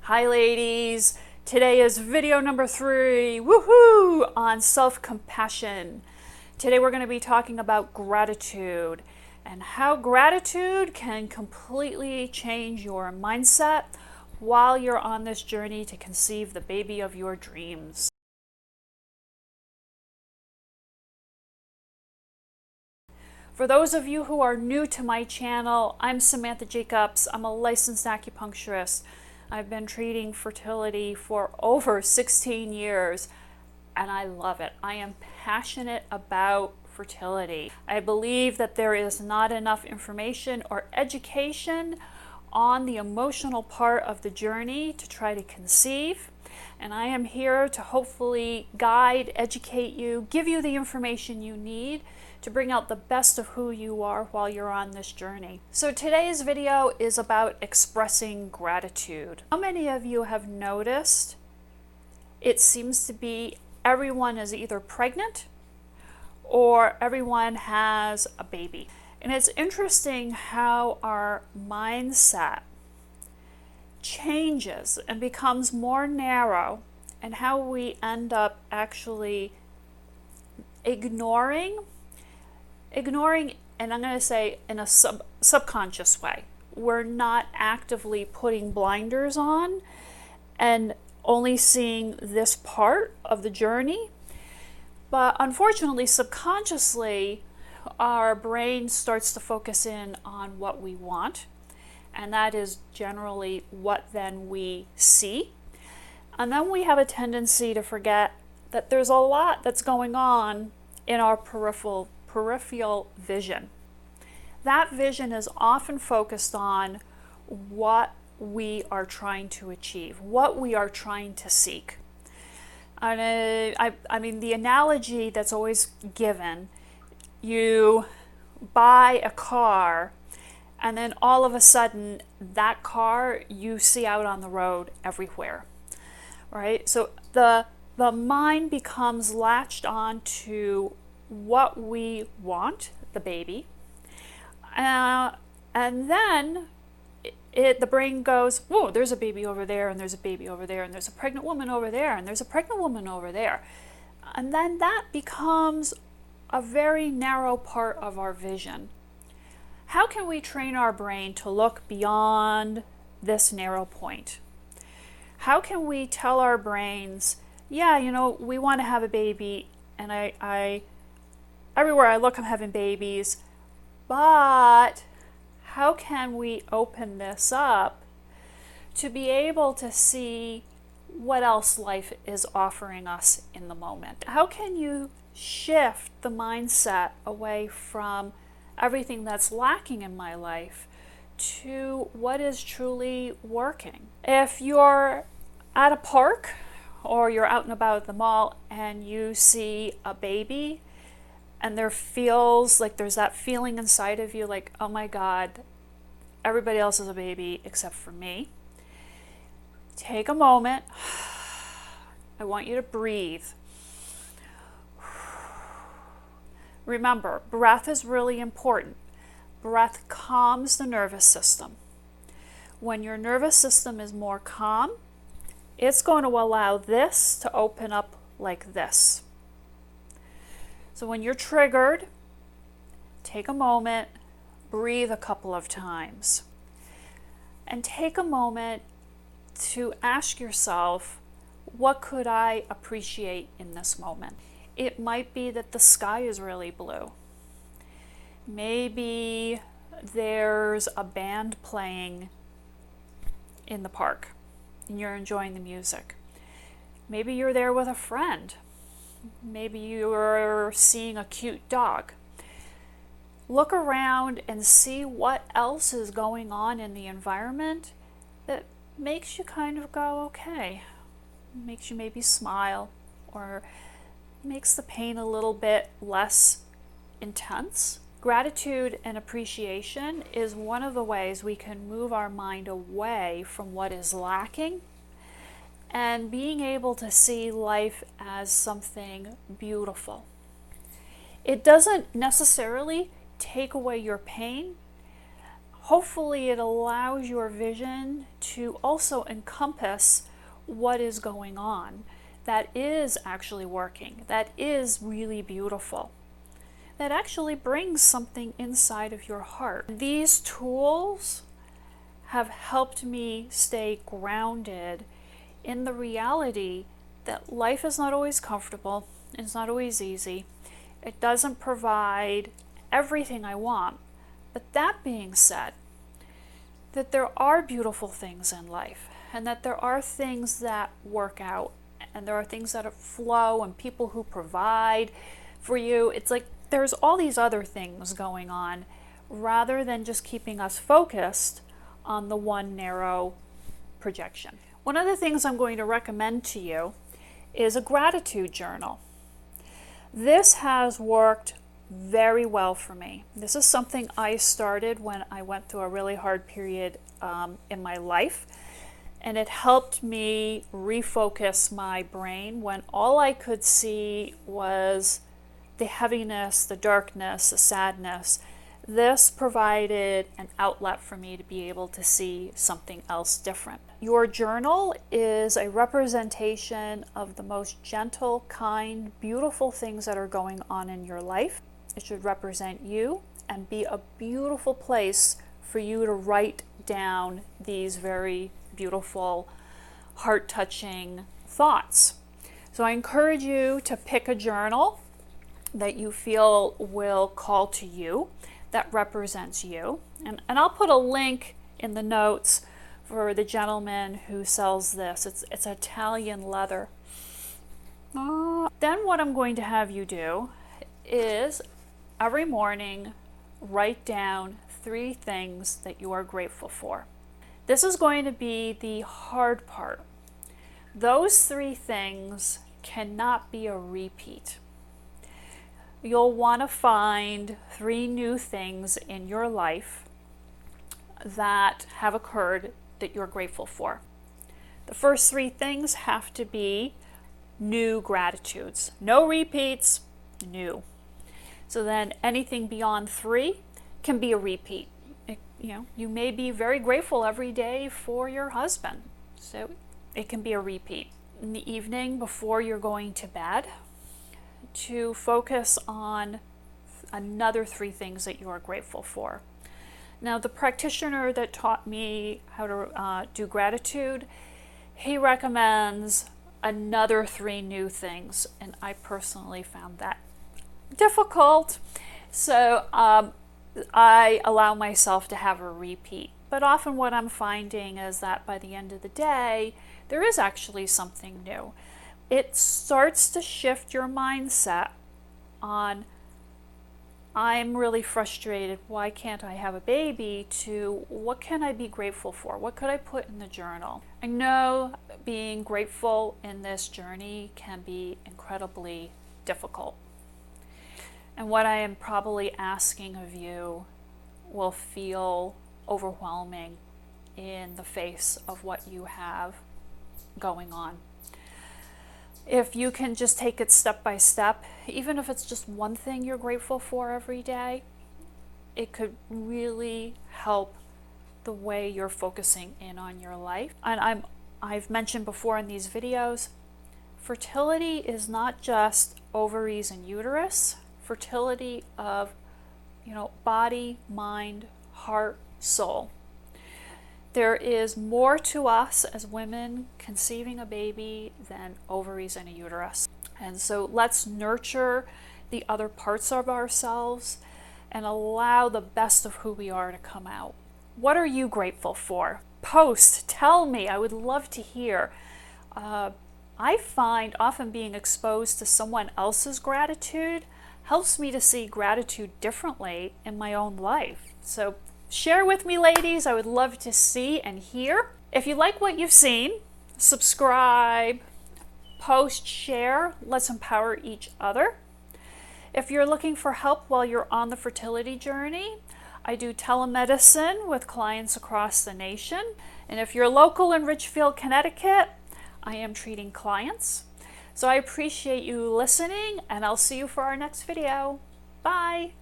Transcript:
Hi ladies, today is video number 3, woohoo, on self-compassion. Today we're going to be talking about gratitude and how gratitude can completely change your mindset while you're on this journey to conceive the baby of your dreams. For those of you who are new to my channel, I'm Samantha Jacobs. I'm a licensed acupuncturist. I've been treating fertility for over 16 years and I love it. I am passionate about fertility. I believe that there is not enough information or education on the emotional part of the journey to try to conceive. And I am here to hopefully guide, educate you, give you the information you need to bring out the best of who you are while you're on this journey. So today's video is about expressing gratitude. How many of you have noticed it seems to be everyone is either pregnant or everyone has a baby? And it's interesting how our mindset changes and becomes more narrow, and how we end up actually ignoring, and I'm going to say in a subconscious way. We're not actively putting blinders on and only seeing this part of the journey. But unfortunately, subconsciously, our brain starts to focus in on what we want. And that is generally what then we see. And then we have a tendency to forget that there's a lot that's going on in our peripheral vision. That vision is often focused on what we are trying to achieve, what we are trying to seek. And I mean, the analogy that's always given, you buy a car and then all of a sudden that car you see out on the road everywhere, right? So the mind becomes latched on to what we want, the baby, and then the brain goes, whoa, there's a baby over there, and there's a baby over there, and there's a pregnant woman over there, and there's a pregnant woman over there. And then that becomes a very narrow part of our vision. How can we train our brain to look beyond this narrow point? How can we tell our brains, yeah, you know, we want to have a baby, and everywhere I look, I'm having babies, but how can we open this up to be able to see what else life is offering us in the moment? How can you shift the mindset away from everything that's lacking in my life to what is truly working? If you're at a park or you're out and about at the mall and you see a baby, and there feels like there's that feeling inside of you like, oh my God, everybody else is a baby except for me. Take a moment. I want you to breathe. Remember, breath is really important. Breath calms the nervous system. When your nervous system is more calm, it's going to allow this to open up like this. So when you're triggered, take a moment, breathe a couple of times, and take a moment to ask yourself, what could I appreciate in this moment? It might be that the sky is really blue. Maybe there's a band playing in the park and you're enjoying the music. Maybe you're there with a friend. Maybe you're seeing a cute dog. Look around and see what else is going on in the environment that makes you kind of go, okay. Makes you maybe smile, or makes the pain a little bit less intense. Gratitude and appreciation is one of the ways we can move our mind away from what is lacking and being able to see life as something beautiful. It doesn't necessarily take away your pain. hopefully it allows your vision to also encompass what is going on that is actually working, that is really beautiful, that actually brings something inside of your heart. These tools have helped me stay grounded in the reality that life is not always comfortable, it's not always easy, it doesn't provide everything I want. But that being said, that there are beautiful things in life, and that there are things that work out, and there are things that flow, and people who provide for you. It's like there's all these other things going on, rather than just keeping us focused on the one narrow projection. One of the things I'm going to recommend to you is a gratitude journal. This has worked very well for me. This is something I started when I went through a really hard period in my life, and it helped me refocus my brain when all I could see was the heaviness, the darkness, the sadness. This provided an outlet for me to be able to see something else different. Your journal is a representation of the most gentle, kind, beautiful things that are going on in your life. It should represent you and be a beautiful place for you to write down these very beautiful, heart-touching thoughts. So I encourage you to pick a journal that you feel will call to you, that represents you. And I'll put a link in the notes for the gentleman who sells this. It's Italian leather. Then what I'm going to have you do is every morning write down 3 things that you are grateful for. This is going to be the hard part. Those 3 things cannot be a repeat. You'll want to find 3 new things in your life that have occurred that you're grateful for. The first 3 things have to be new gratitudes. No repeats, new. So then anything beyond 3 can be a repeat. You may be very grateful every day for your husband, so it can be a repeat. In the evening before you're going to bed, to focus on another 3 things that you are grateful for. Now, the practitioner that taught me how to do gratitude, he recommends another 3 new things, and I personally found that difficult. So I allow myself to have a repeat. But often what I'm finding is that by the end of the day, there is actually something new. It starts to shift your mindset on, I'm really frustrated, why can't I have a baby, to what can I be grateful for? What could I put in the journal? I know being grateful in this journey can be incredibly difficult. And what I am probably asking of you will feel overwhelming in the face of what you have going on. If you can just take it step by step, even if it's just one thing you're grateful for every day, it could really help the way you're focusing in on your life. And I've mentioned before in these videos, fertility is not just ovaries and uterus. Fertility of, body, mind, heart, soul. There is more to us as women conceiving a baby than ovaries and a uterus. And so let's nurture the other parts of ourselves and allow the best of who we are to come out. What are you grateful for? Post, tell me, I would love to hear. I find often being exposed to someone else's gratitude helps me to see gratitude differently in my own life. So share with me, ladies. I would love to see and hear. If you like what you've seen, subscribe, post, share. Let's empower each other. If you're looking for help while you're on the fertility journey, I do telemedicine with clients across the nation. And if you're local in Ridgefield, Connecticut, I am treating clients. So I appreciate you listening, and I'll see you for our next video. Bye.